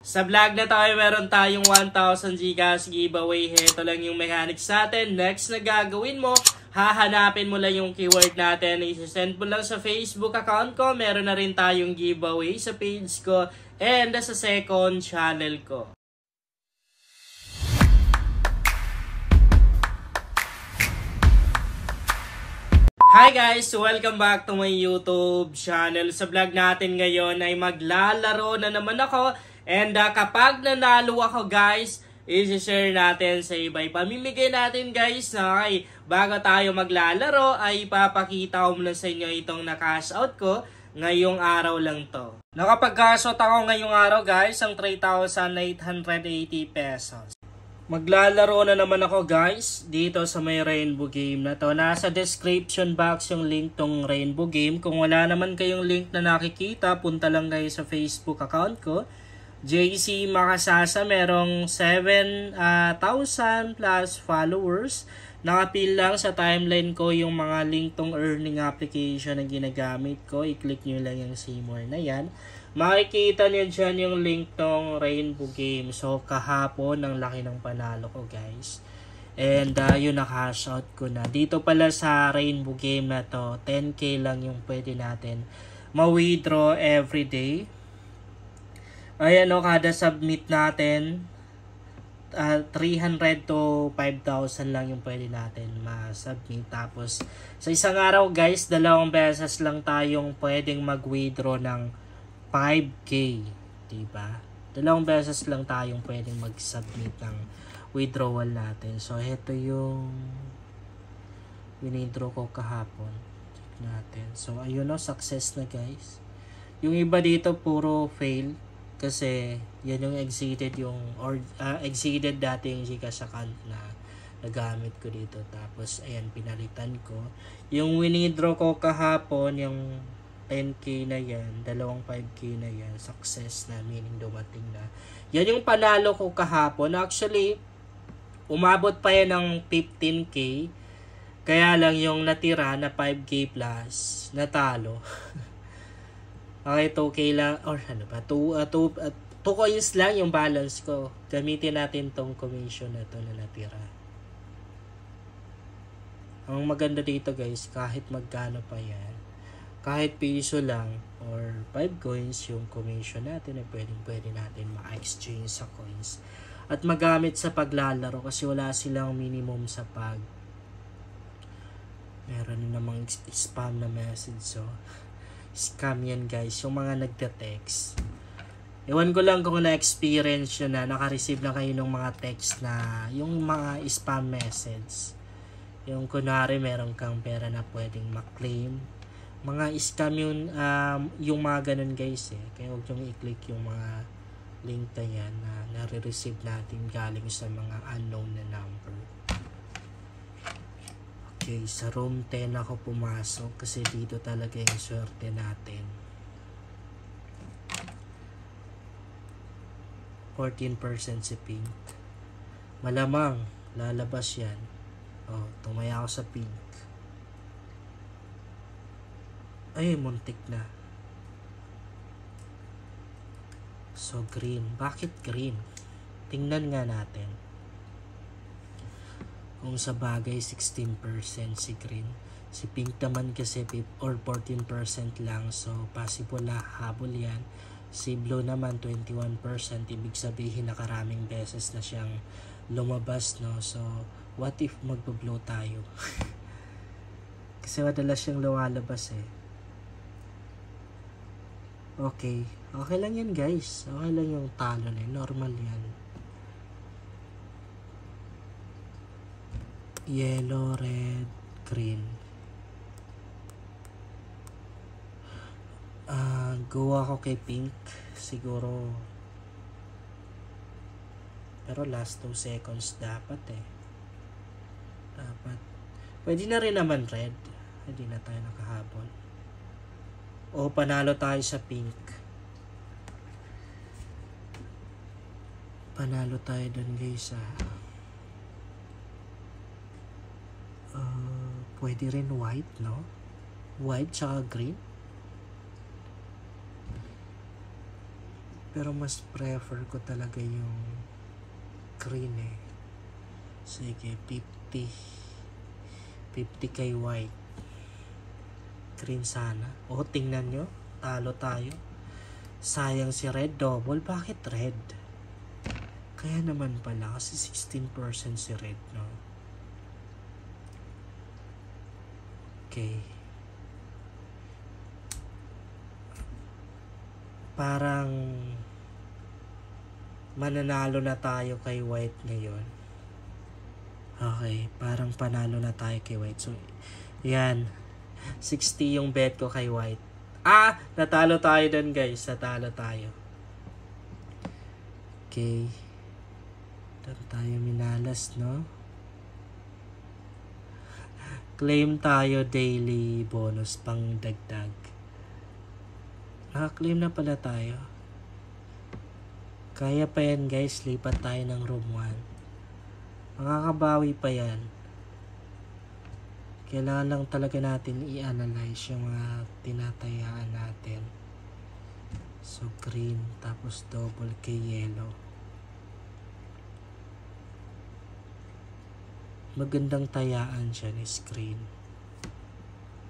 Sa vlog na tayo, meron tayong 1,000 Gcash giveaway. Ito lang yung mechanics natin. Next na gagawin mo, hahanapin mo lang yung keyword natin. I-send mo lang sa Facebook account ko. Meron na rin tayong giveaway sa page ko and sa second channel ko. Hi guys! Welcome back to my YouTube channel. Sa vlog natin ngayon ay maglalaro na naman ako. And kapag nanalo ako guys, i-share natin sa iba. Ipamimigay natin guys na bago tayo maglalaro ay ipapakita ko muna sa inyo itong na-cash out ko ngayong araw lang to. Nakapag-cash out ako ngayong araw guys ang 3,880 pesos. Maglalaro na naman ako guys dito sa may rainbow game na to. Nasa description box yung link tong rainbow game. Kung wala naman kayong link na nakikita, punta lang kayo sa Facebook account ko. JC Makasasa, merong 7,000 plus followers. Nakapil lang sa timeline ko yung mga link tong earning application na ginagamit ko. I-click nyo lang yung Seymour na yan. Makikita nyo dyan yung link tong rainbow game. So kahapon ang laki ng panalo ko guys. And yun na-cash out ko na. Dito pala sa rainbow game na to, 10k lang yung pwede natin ma-withdraw everyday. Ayan o, kada submit natin 300 to 5,000 lang yung pwede natin ma-submit. Tapos sa isang araw guys, 2 beses lang tayong pwedeng mag-withdraw ng 5k, diba? 2 beses lang tayong pwedeng mag-submit ng withdrawal natin. So ito yung winidraw ko kahapon. Check natin. So ayun o, success na guys. Yung iba dito puro fail kasi yan yung exceeded exceeded dati yung Gcash account na nagamit ko dito. Tapos ayan, pinalitan ko. Yung winidraw ko kahapon, yung 10k na yan, 5k na yan, success na, meaning dumating na. Yan yung panalo ko kahapon. Actually, umabot pa yan ng 15k. Kaya lang yung natira na 5k plus, natalo. Okay, 2k lang, or ano ba, 2 coins lang yung balance ko. Gamitin natin tong commission na to na natira. Ang maganda dito guys, kahit magkano pa yan, kahit piso lang or 5 coins yung commission natin ay pwede natin ma-exchange sa coins at magamit sa paglalaro kasi wala silang minimum sa pag. Meron namang spam na message, so scam yan guys, yung mga nagte-text. Ewan ko lang kung na-experience nyo na, naka-receive na kayo ng mga text na yung mga spam message. Yung kunwari meron kang pera na pwedeng ma-claim. Mga scam yun, yung mga ganun guys eh. Kaya huwag nyo i-click yung mga link na yan na nare-receive natin galing sa mga unknown na number. Okay, sa room 10 ako pumasok kasi dito talaga yung swerte natin. 14% si pink. Malamang lalabas yan. Oh, tumaya ako sa pink. Ay, muntik na. So, green. Bakit green? Tingnan nga natin. Kung sa bagay, 16% si green. Si pink naman kasi or 14% lang. So, possible na habol yan. Si blue naman, 21%. Ibig sabihin, nakaraming beses na siyang lumabas, no? So, what if magbo-blue tayo? Kasi madalas siyang lumalabas eh. Okay. Okay lang yan guys. Okay lang yung talo na yun. Normal yan. Yellow, red, green. Go ako kay pink. Siguro. Pero last 2 seconds dapat eh. Dapat. Pwede na rin naman red. Hindi na tayo nakahabol. O panalo tayo sa pink. Panalo tayo dun guys pwede rin white, no? White tsaka green. Pero mas prefer ko talaga yung green eh. Sige, 50. 50 kay white. Green sana. O, tingnan nyo. Talo tayo. Sayang si red. Double. Bakit red? Kaya naman pala. Kasi 16% si red, no? Okay. Parang mananalo na tayo kay white ngayon. Okay. Parang panalo na tayo kay white. So, yan. 60 yung bet ko kay white. Natalo tayo dun guys. Natalo tayo. Okay. Doon tayo minalas, no? Claim tayo daily bonus pang dagdag. Naka-claim na pala tayo. Kaya pa yan guys. Lipat tayo ng room 1. Makakabawi pa yan. Kailangan lang talaga natin i-analyze yung mga tinatayaan natin. So, green, tapos double kay yellow. Magandang tayaan siya ni screen.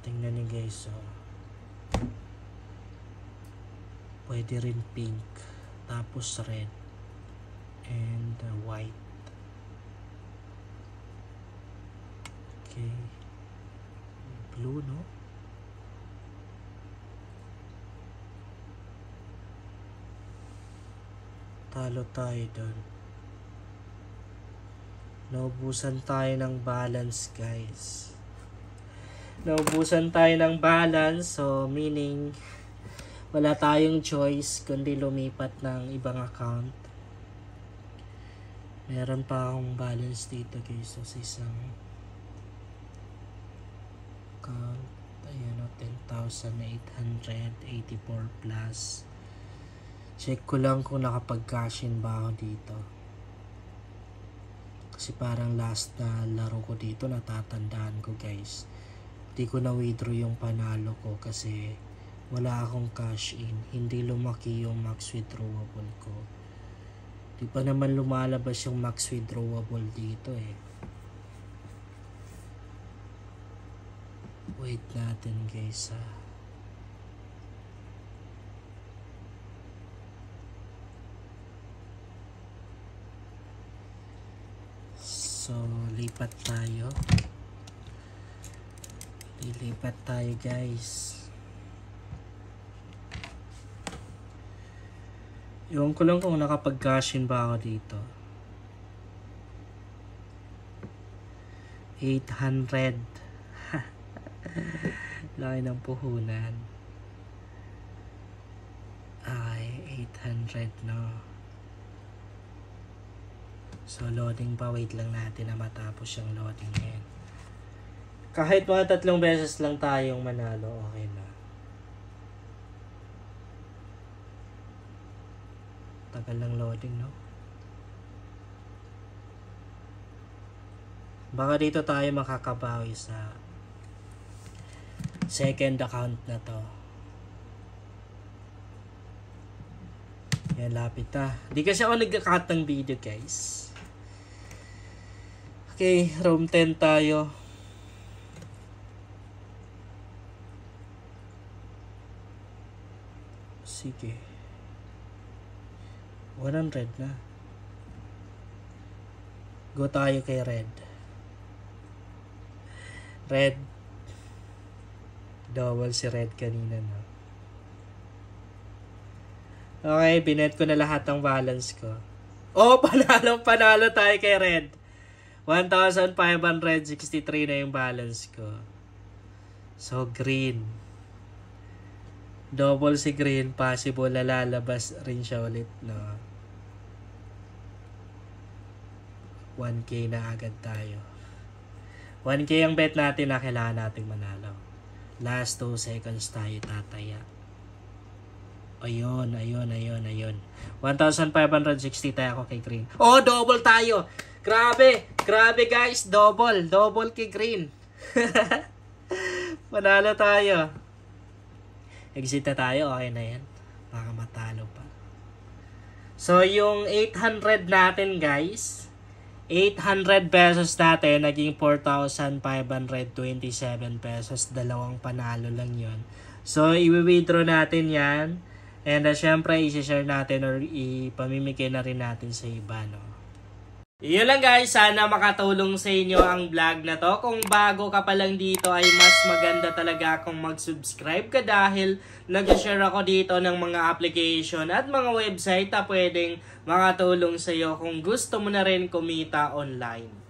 Tingnan niyo guys, oh. Pwede rin pink, tapos red, and white. Okay. Blue, no? Talo tayo doon. Naubusan tayo ng balance, guys. Naubusan tayo ng balance, so meaning wala tayong choice kundi lumipat ng ibang account. Meron pa akong balance dito, guys, so sa isang account, ayan o, 10,884 plus. Check ko lang kung nakapag-cash in ba ako dito. Kasi parang last na laro ko dito, natatandaan ko guys. Hindi ko na-withdraw yung panalo ko kasi wala akong cash in. Hindi lumaki yung max withdrawable ko. Di pa naman lumalabas yung max withdrawable dito eh. Wait natin guys ha. So, lipat tayo. Lilipat tayo guys. Iwan ko lang kung nakapag-cash-in ba ako dito. 800. Laki ng puhunan. Ay, 800 no. So, loading pa. Wait lang natin na matapos yung loading ngayon. Kahit mga 3 beses lang tayong manalo, okay na. Tagal ng loading, no? Baka dito tayo makakabawi sa second account na to. Yan, lapit na. Di kasi ako nagka-cut ng video, guys. Okay, room 10 tayo. Sige. 100 na. Go tayo kay red. Red. Double si red kanina, no? Okay, binet ko na lahat ng balance ko. Oh, panalo tayo kay red. 1,563 na yung balance ko. So, green. Double si green. Possible na lalabas rin siya ulit, no? 1K na agad tayo. 1K ang bet natin na kailangan nating manalo. Last 2 seconds tayo tataya. Ayun. 1,560 tayo ako kay green. Oh, double tayo. Grabe guys. Double kay green. Manalo tayo. Exit na tayo. Okay na yan. Baka matalo pa. So, yung 800 natin guys, 800 pesos natin, naging 4,527 pesos. Dalawang panalo lang yon. So, i-withdraw natin yan. And syempre, i-share natin or ipamimigay na rin natin sa iba, no? Yun lang guys, sana makatulong sa inyo ang vlog na to. Kung bago ka pa lang dito ay mas maganda talaga kung mag-subscribe ka dahil nag-share ako dito ng mga application at mga website na pwedeng makatulong sa iyo kung gusto mo na rin kumita online.